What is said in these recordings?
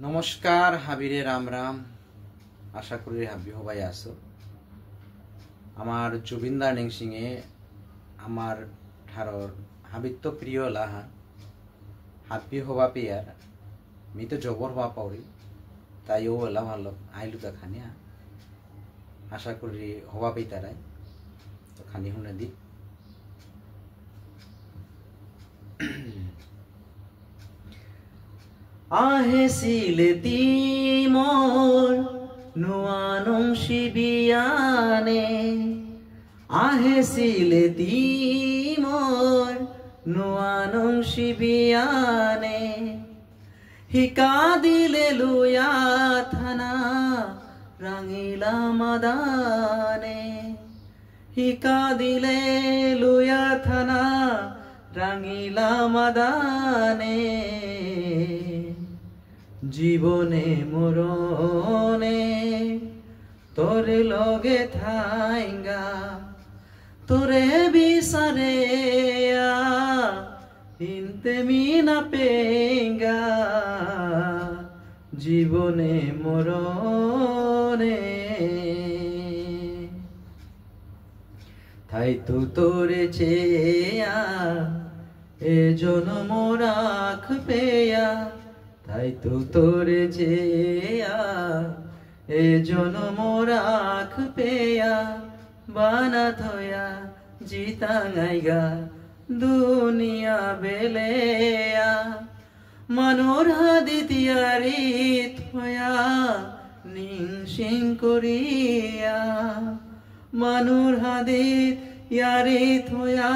নমস্কার হাবিরে রাম রাম। আশা করি হাবি হবাই আছো। আমার জুবিনদার নেংসিঙে আমার ঠারর হাবিত্য প্রিয় লাহা হাবি হবা পেয়ার মি তো জবর হওয়া পাউরি তাই ও এলাম ভালো আইলুকা খানিয়া আশা করি হবা পেতারাই তো খানি হুনে দি আহে সিলেতি মোর নুয়ানং শিবিয়ানে আহে সিলেতি মোর নুয়ানং শিবিয়ানে হিকা দিলে লুয়া থানা রাঙিলা মাদানে হিকা দিলে লুয়া থানা রাঙিলা মাদানে জীবনে মরণে তোর লগে থাইঙ্গা তোরে বিসারে হিনতে মিনা পেঙ্গা জীবনে মরণে তাই তো তোরে চেয়া এ জনম রাখ পেয়া তাই তো তোরে চেয়া এ জনম রাখ পেয়া বানা থয়া জিতাঙ্গাইগা দুনিয়া বেলেয়া মনোর হাদিতিয়ারি থয়া নিংসিং করিয়া মনোর হাদিত ইয়ারি থয়া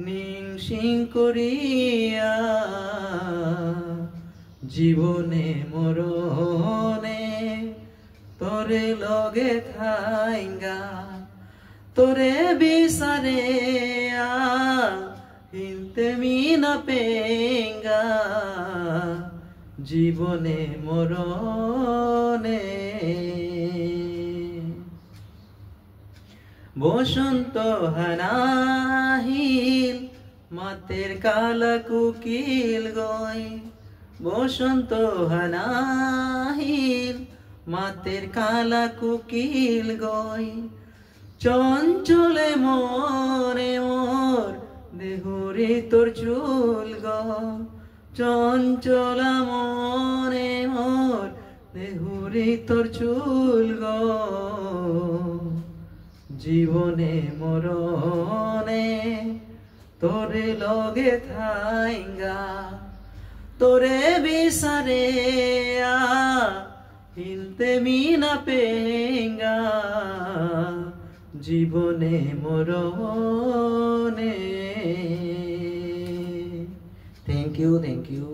নিংসিং করিয়া জীবনে মরণে তোরে লগে থাইঙ্গা তোরে বিসারে হিনতে মিনা পেঙ্গা জীবনে মরণে বসন্ত হানাহিল মাতের কালা কুকিল গই বসন্ত হানাহিল মাতের কালা কুকিল গই চঞ্চলে মরে মোর দেহুরে তোর চুল গ চঞ্চলা মরে মোর দেহুরে তোর চুল গ জীবনে মরণে তোরে লগে থাইঙ্গা তোরে বিসারে হিনতে মিনা পেঙ্গা জীবনে মরণে। Thank you.